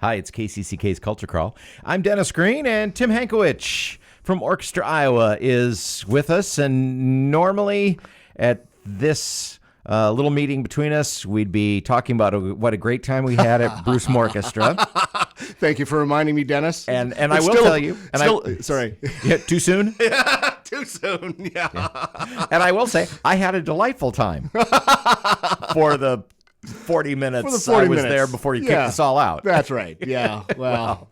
Hi, it's KCCK's Culture Crawl. I'm Dennis Green, and Tim Hankowich from Orchestra Iowa is with us. And normally at this little meeting between us, we'd be talking about what a great time we had at Brucemorchestra. Thank you for reminding me, Dennis. And I will tell you. Sorry. Yeah, too soon? Yeah, too soon. Yeah. And I will say, I had a delightful time for the 40 minutes I was there before you kicked us all out. That's right. Yeah. Well,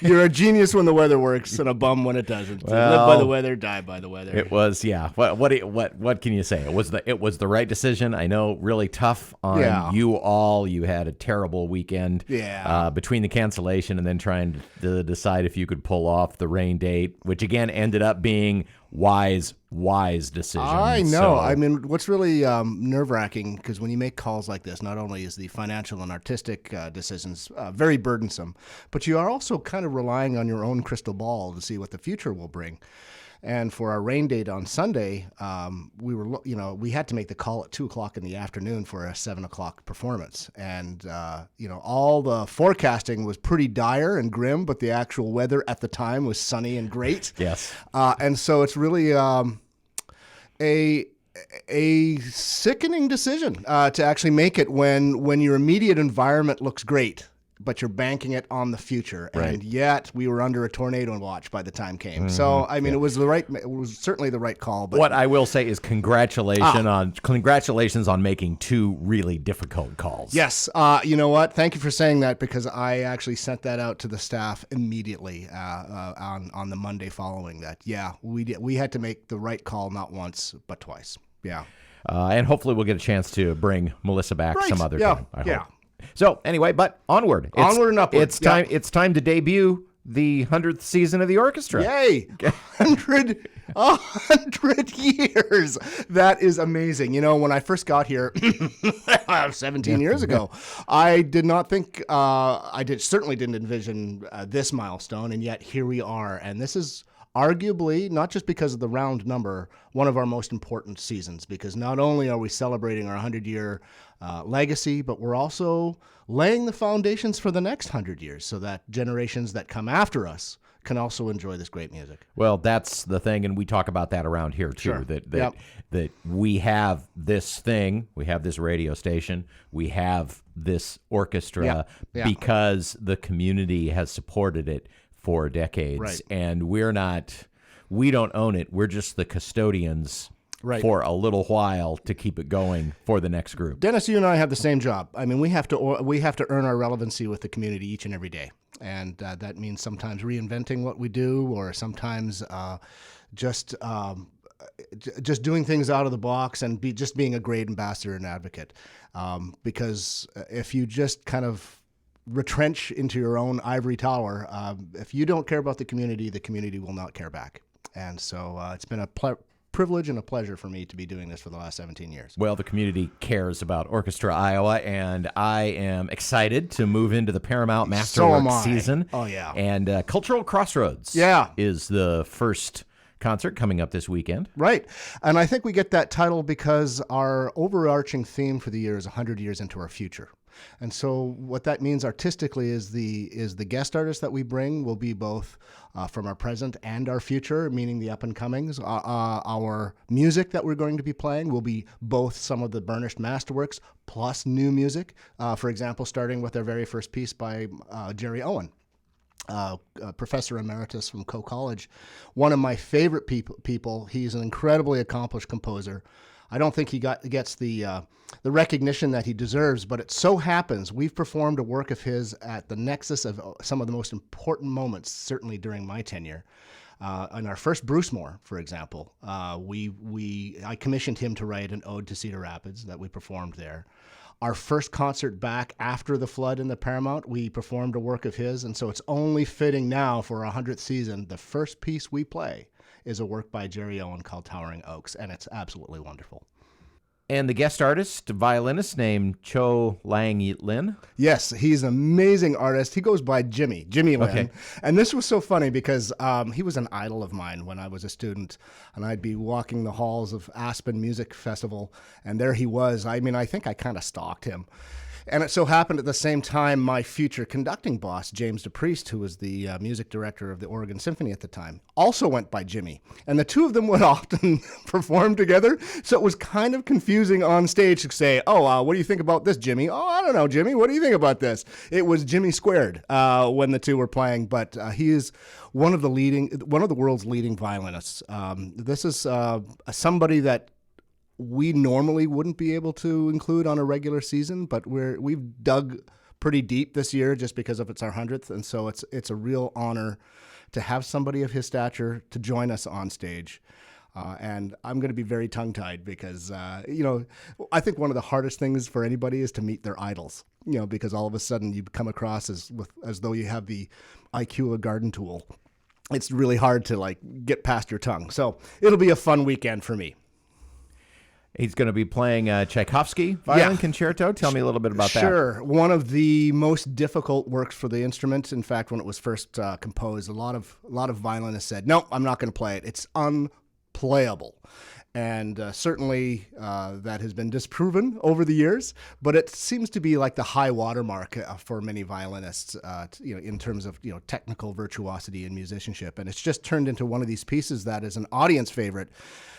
you're a genius when the weather works and a bum when it doesn't. Well, live by the weather, die by the weather. It was, yeah. What can you say? It was the right decision. I know, really tough on you all. You had a terrible weekend. Yeah. Between the cancellation and then trying to decide if you could pull off the rain date, which again ended up being wise decision. I know. I mean, what's really nerve-wracking, because when you make calls like this, not only is the financial and artistic decisions very burdensome, but you are also kind of relying on your own crystal ball to see what the future will bring. And for our rain date on Sunday, we had to make the call at 2:00 in the afternoon for a 7:00 performance. And, all the forecasting was pretty dire and grim, but the actual weather at the time was sunny and great. Yes. And so it's really a sickening decision to actually make it when your immediate environment looks great, but you're banking it on the future. Right. And yet we were under a tornado watch by the time came. Mm-hmm. So, I mean, it was certainly the right call. But what I will say is congratulations on making two really difficult calls. Yes. You know what? Thank you for saying that, because I actually sent that out to the staff immediately on the Monday following that. Yeah, we did. We had to make the right call, not once, but twice. Yeah. And hopefully we'll get a chance to bring Melissa back some other time. I hope. Yeah. So anyway, but onward and upward. It's time. It's time to debut the 100th season of the orchestra. Yay! 100 years. That is amazing. You know, when I first got here 17 years ago, I did not think certainly didn't envision this milestone, and yet here we are. And this is arguably, not just because of the round number, one of our most important seasons, because not only are we celebrating our 100-year legacy, but we're also laying the foundations for the next 100 years so that generations that come after us can also enjoy this great music. Well, that's the thing, and we talk about that around here too, Sure. that we have this thing, we have this radio station, we have this orchestra because the community has supported it for decades. Right. And we don't own it. We're just the custodians for a little while to keep it going for the next group. Dennis, you and I have the same job. I mean, we have to earn our relevancy with the community each and every day. And that means sometimes reinventing what we do, or sometimes just doing things out of the box and being a great ambassador and advocate. Because if you just kind of retrench into your own ivory tower, if you don't care about the community will not care back. And so it's been a privilege and a pleasure for me to be doing this for the last 17 years. Well, the community cares about Orchestra Iowa, and I am excited to move into the Paramount Masterworks season. Oh, yeah. And Cultural Crossroads is the first concert coming up this weekend. Right. And I think we get that title because our overarching theme for the year is 100 years into our future. And so what that means artistically is the guest artists that we bring will be both from our present and our future, meaning the up-and-comings. Our music that we're going to be playing will be both some of the burnished masterworks plus new music. For example, starting with our very first piece by Jerry Owen, professor emeritus from Coe College. One of my favorite people. He's an incredibly accomplished composer. I don't think he gets the recognition that he deserves, but it so happens we've performed a work of his at the nexus of some of the most important moments, certainly during my tenure. On our first Brucemorchestra, for example, I commissioned him to write an ode to Cedar Rapids that we performed there. Our first concert back after the flood in the Paramount, we performed a work of his, and so it's only fitting now for our 100th season, the first piece we play is a work by Jerry Owen called Towering Oaks, and it's absolutely wonderful. And the guest artist, violinist named Cho-Liang. Yes, he's an amazing artist. He goes by Jimmy Lin. Okay. And this was so funny because he was an idol of mine when I was a student, and I'd be walking the halls of Aspen Music Festival, and there he was. I mean, I think I kind of stalked him. And it so happened at the same time, my future conducting boss, James DePriest, who was the music director of the Oregon Symphony at the time, also went by Jimmy. And the two of them would often perform together. So it was kind of confusing on stage to say, oh, what do you think about this, Jimmy? Oh, I don't know, Jimmy. What do you think about this? It was Jimmy squared when the two were playing. But he is one of the world's leading violinists. This is somebody that we normally wouldn't be able to include on a regular season, but we've dug pretty deep this year just because of it's our 100th, and so it's a real honor to have somebody of his stature to join us on stage. And I'm going to be very tongue-tied because, I think one of the hardest things for anybody is to meet their idols, because all of a sudden you come across as though you have the IQ of a garden tool. It's really hard to get past your tongue. So it'll be a fun weekend for me. He's going to be playing Tchaikovsky violin concerto. Tell me a little bit about that. Sure. One of the most difficult works for the instrument. In fact, when it was first composed, a lot of violinists said, "No, I'm not going to play it. It's unplayable." And certainly that has been disproven over the years. But it seems to be like the high watermark for many violinists, in terms of technical virtuosity and musicianship. And it's just turned into one of these pieces that is an audience favorite,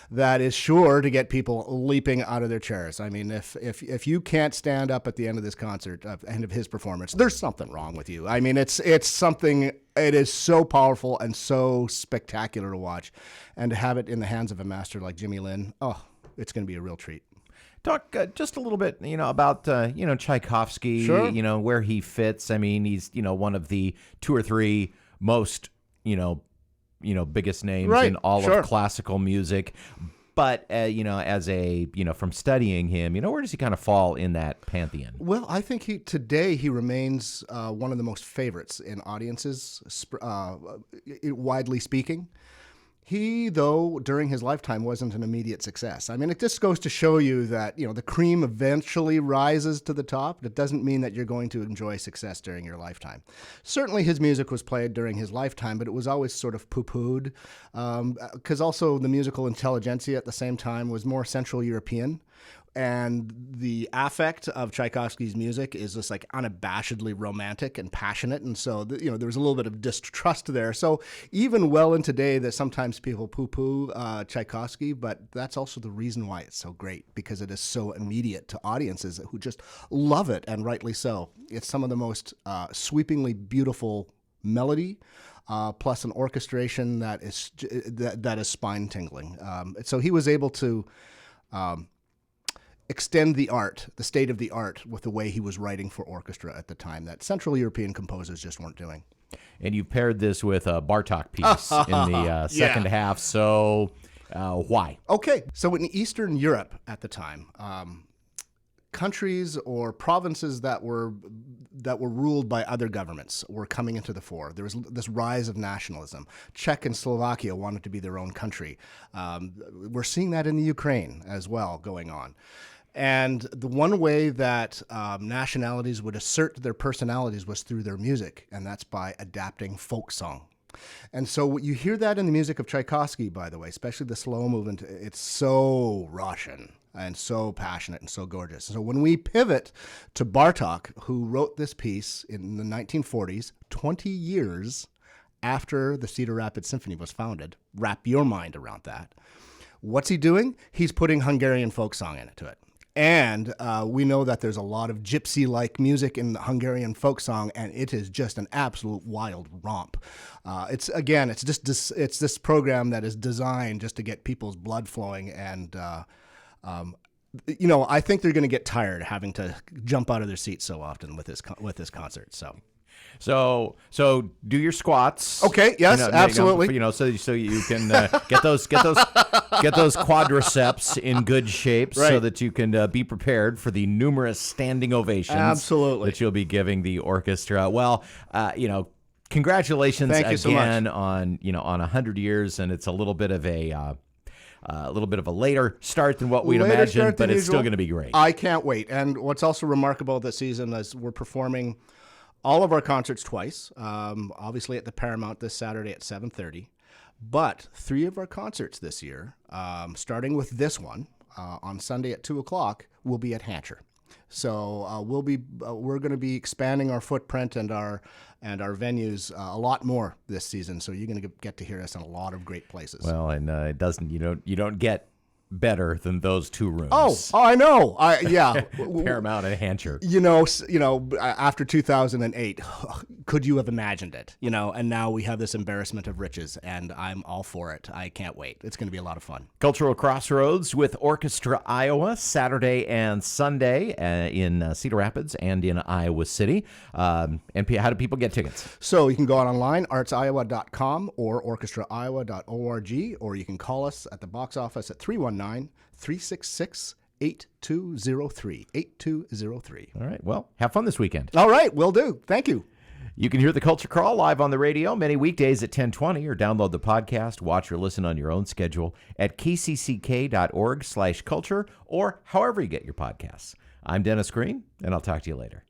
that is sure to get people leaping out of their chairs. I mean, if you can't stand up at the end of this concert, end of his performance, there's something wrong with you. I mean, it's something. It is so powerful and so spectacular to watch, and to have it in the hands of a master like Jimmy Lin, it's going to be a real treat. Talk just a little bit, about Tchaikovsky. Sure. Where he fits. I mean, he's one of the two or three most biggest names in all of classical music. But as from studying him, where does he kind of fall in that pantheon? Well, I think today he remains one of the most favorites in audiences, widely speaking. He, though, during his lifetime wasn't an immediate success. I mean, it just goes to show you that, the cream eventually rises to the top. It doesn't mean that you're going to enjoy success during your lifetime. Certainly his music was played during his lifetime, but it was always sort of poo-pooed, because also the musical intelligentsia at the same time was more Central European. And the affect of Tchaikovsky's music is just unabashedly romantic and passionate. And so, there was a little bit of distrust there. So even well in today that sometimes people poo-poo Tchaikovsky, but that's also the reason why it's so great, because it is so immediate to audiences who just love it, and rightly so. It's some of the most sweepingly beautiful melody, plus an orchestration that is spine-tingling. So he was able to extend the state of the art, with the way he was writing for orchestra at the time that Central European composers just weren't doing. And you've paired this with a Bartok piece in the second half. So why? Okay, so in Eastern Europe at the time, countries or provinces that were ruled by other governments were coming into the fore. There was this rise of nationalism. Czech and Slovakia wanted to be their own country. We're seeing that in the Ukraine as well going on. And the one way that nationalities would assert their personalities was through their music, and that's by adapting folk song. And so you hear that in the music of Tchaikovsky, by the way, especially the slow movement. It's so Russian and so passionate and so gorgeous. So when we pivot to Bartok, who wrote this piece in the 1940s, 20 years after the Cedar Rapids Symphony was founded, wrap your mind around that. What's he doing? He's putting Hungarian folk song into it. And we know that there's a lot of gypsy-like music in the Hungarian folk song, and it is just an absolute wild romp. It's this program that is designed just to get people's blood flowing, and I think they're going to get tired having to jump out of their seats so often with this concert. So do your squats. Okay. Yes, absolutely. So you can get those quadriceps in good shape, so that you can be prepared for the numerous standing ovations. Absolutely. That you'll be giving the orchestra. Well, congratulations again so on 100 years, and it's a little bit of a later start than what we'd imagined, but it's still going to be great. I can't wait. And what's also remarkable this season is we're performing all of our concerts twice, obviously at the Paramount this Saturday at 7:30, but 3 of our concerts this year, starting with this one on Sunday at 2 o'clock, will be at Hancher. So we're going to be expanding our footprint and our venues a lot more this season. So you're going to get to hear us in a lot of great places. Well, and it doesn't, you don't get better than those two rooms. Oh, I know. Yeah. Paramount and Hampshire. After 2008, could you have imagined it? And now we have this embarrassment of riches, and I'm all for it. I can't wait. It's going to be a lot of fun. Cultural Crossroads with Orchestra Iowa, Saturday and Sunday in Cedar Rapids and in Iowa City. And how do people get tickets? So you can go online, artsiowa.com or orchestraiowa.org, or you can call us at the box office at 319-366-8203. All right. Well, have fun this weekend. All right. Will do. Thank you. You can hear the Culture Crawl live on the radio many weekdays at 10:20, or download the podcast, watch or listen on your own schedule at kcck.org/culture, or however you get your podcasts. I'm Dennis Green, and I'll talk to you later.